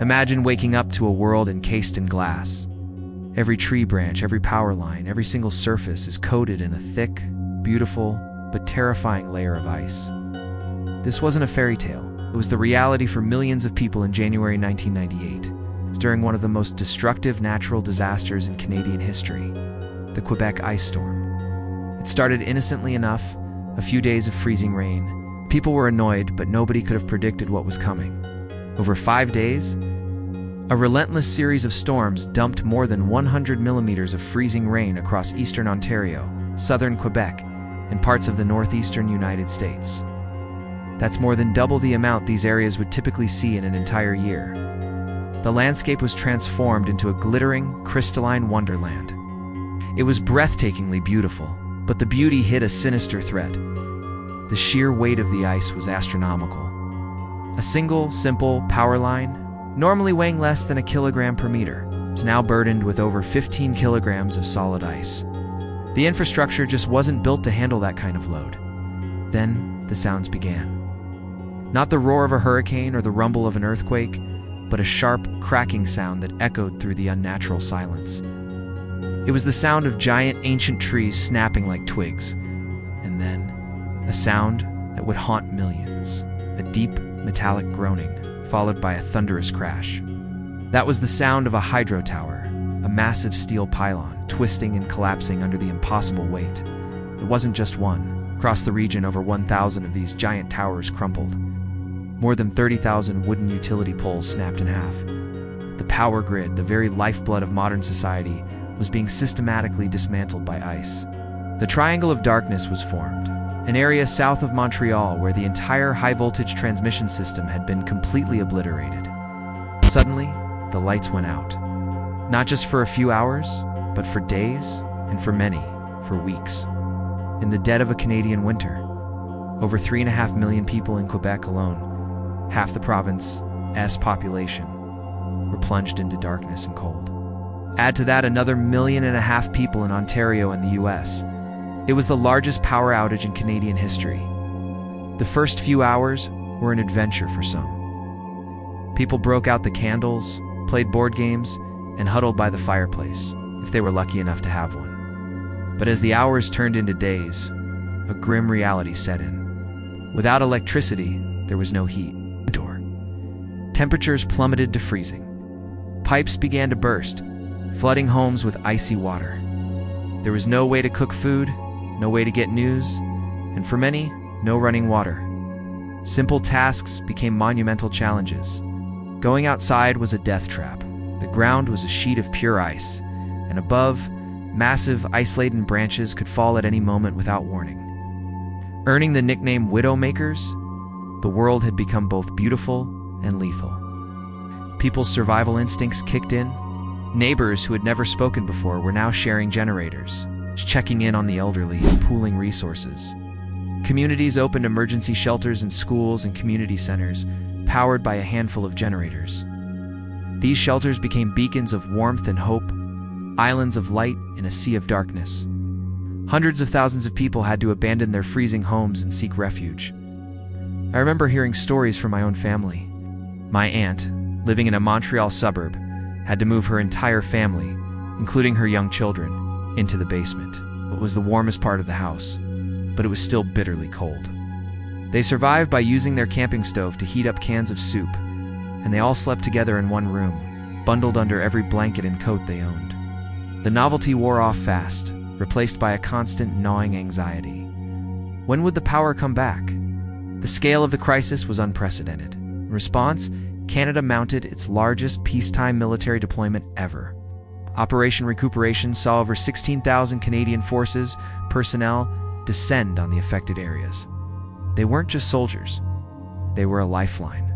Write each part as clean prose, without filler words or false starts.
Imagine waking up to a world encased in glass. Every tree branch, every power line, every single surface is coated in a thick, beautiful, but terrifying layer of ice. This wasn't a fairy tale. It was the reality for millions of people in January 1998. It was during one of the most destructive natural disasters in Canadian history, the Quebec Ice Storm. It started innocently enough, a few days of freezing rain. People were annoyed, but nobody could have predicted what was coming. Over 5 days, a relentless series of storms dumped more than 100 millimeters of freezing rain across eastern Ontario, southern Quebec, and parts of the northeastern United States. That's more than double the amount these areas would typically see in an entire year. The landscape was transformed into a glittering, crystalline wonderland. It was breathtakingly beautiful, but the beauty hid a sinister threat. The sheer weight of the ice was astronomical. A single, simple power line, normally weighing less than a kilogram per meter, was now burdened with over 15 kilograms of solid ice. The infrastructure just wasn't built to handle that kind of load. Then the sounds began. Not the roar of a hurricane or the rumble of an earthquake, but a sharp, cracking sound that echoed through the unnatural silence. It was the sound of giant, ancient trees snapping like twigs, and then a sound that would haunt millions, a deep, metallic groaning, followed by a thunderous crash. That was the sound of a hydro tower, a massive steel pylon, twisting and collapsing under the impossible weight. It wasn't just one. Across the region, over 1,000 of these giant towers crumpled. More than 30,000 wooden utility poles snapped in half. The power grid, the very lifeblood of modern society, was being systematically dismantled by ice. The Triangle of Darkness was formed, an area south of Montreal where the entire high-voltage transmission system had been completely obliterated. Suddenly, the lights went out. Not just for a few hours, but for days, and for many, for weeks. In the dead of a Canadian winter, over 3.5 million people in Quebec alone, half the province's population, were plunged into darkness and cold. Add to that another 1.5 million people in Ontario and the US. It was the largest power outage in Canadian history. The first few hours were an adventure for some. People broke out the candles, played board games, and huddled by the fireplace, if they were lucky enough to have one. But as the hours turned into days, a grim reality set in. Without electricity, there was no heat. Temperatures plummeted to freezing. Pipes began to burst, flooding homes with icy water. There was no way to cook food, no way to get news, and for many, no running water. Simple tasks became monumental challenges. Going outside was a death trap. The ground was a sheet of pure ice, and above, massive ice-laden branches could fall at any moment without warning. Earning the nickname Widowmakers, the world had become both beautiful and lethal. People's survival instincts kicked in. Neighbors who had never spoken before were now sharing generators, checking in on the elderly, and pooling resources. Communities opened emergency shelters in schools and community centers, powered by a handful of generators. These shelters became beacons of warmth and hope, islands of light in a sea of darkness. Hundreds of thousands of people had to abandon their freezing homes and seek refuge. I remember hearing stories from my own family. My aunt, living in a Montreal suburb, had to move her entire family, including her young children, into the basement. It was the warmest part of the house, but it was still bitterly cold. They survived by using their camping stove to heat up cans of soup, and they all slept together in one room, bundled under every blanket and coat they owned. The novelty wore off fast, replaced by a constant gnawing anxiety. When would the power come back? The scale of the crisis was unprecedented. In response, Canada mounted its largest peacetime military deployment ever. Operation Recuperation saw over 16,000 Canadian Forces personnel descend on the affected areas. They weren't just soldiers. They were a lifeline.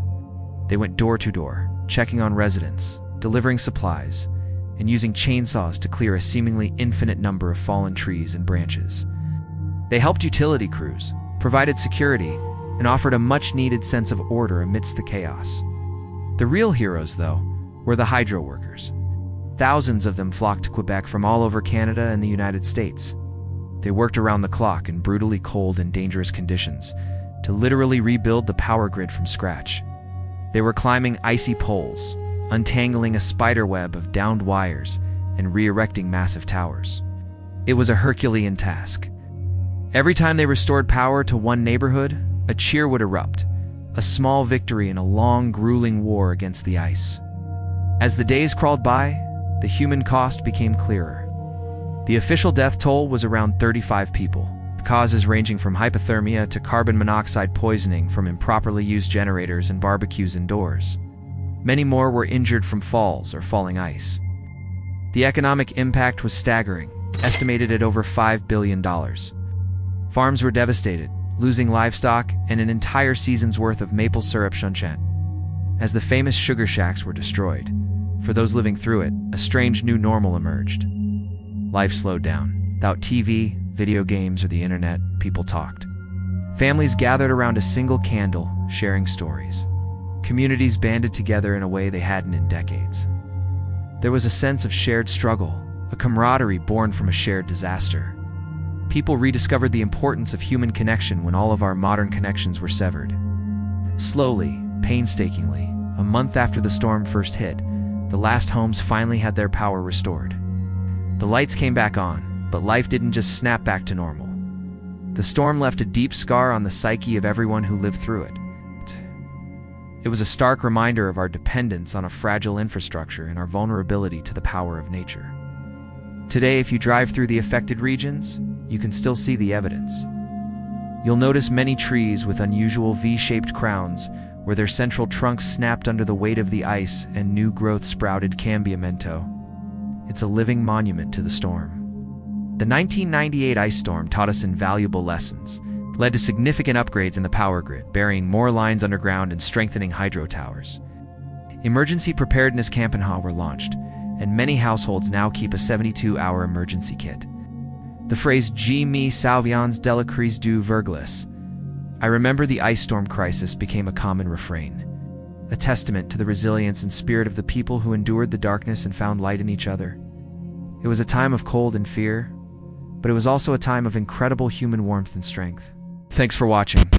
They went door to door, checking on residents, delivering supplies, and using chainsaws to clear a seemingly infinite number of fallen trees and branches. They helped utility crews, provided security, and offered a much-needed sense of order amidst the chaos. The real heroes, though, were the hydro workers. Thousands of them flocked to Quebec from all over Canada and the United States. They worked around the clock in brutally cold and dangerous conditions to literally rebuild the power grid from scratch. They were climbing icy poles, untangling a spiderweb of downed wires and re-erecting massive towers. It was a Herculean task. Every time they restored power to one neighborhood, a cheer would erupt, a small victory in a long, grueling war against the ice. As the days crawled by, the human cost became clearer. The official death toll was around 35 people, causes ranging from hypothermia to carbon monoxide poisoning from improperly used generators and barbecues indoors. Many more were injured from falls or falling ice. The economic impact was staggering, estimated at over $5 billion. Farms were devastated, losing livestock and an entire season's worth of maple syrup sunshine. As the famous sugar shacks were destroyed, for those living through it, a strange new normal emerged. Life slowed down. Without TV, video games, or the internet, people talked. Families gathered around a single candle, sharing stories. Communities banded together in a way they hadn't in decades. There was a sense of shared struggle, a camaraderie born from a shared disaster. People rediscovered the importance of human connection when all of our modern connections were severed. Slowly, painstakingly, a month after the storm first hit, the last homes finally had their power restored. The lights came back on, but life didn't just snap back to normal. The storm left a deep scar on the psyche of everyone who lived through it. It was a stark reminder of our dependence on a fragile infrastructure and our vulnerability to the power of nature. Today, if you drive through the affected regions, you can still see the evidence. You'll notice many trees with unusual V-shaped crowns, where their central trunks snapped under the weight of the ice and new growth sprouted cambiamento. It's a living monument to the storm. The 1998 ice storm taught us invaluable lessons, led to significant upgrades in the power grid, burying more lines underground and strengthening hydro towers. Emergency preparedness campaigns were launched, and many households now keep a 72-hour emergency kit. The phrase "Je me souviens de la crise du verglas," I remember the ice storm crisis, became a common refrain, a testament to the resilience and spirit of the people who endured the darkness and found light in each other. It was a time of cold and fear, but it was also a time of incredible human warmth and strength. Thanks for watching.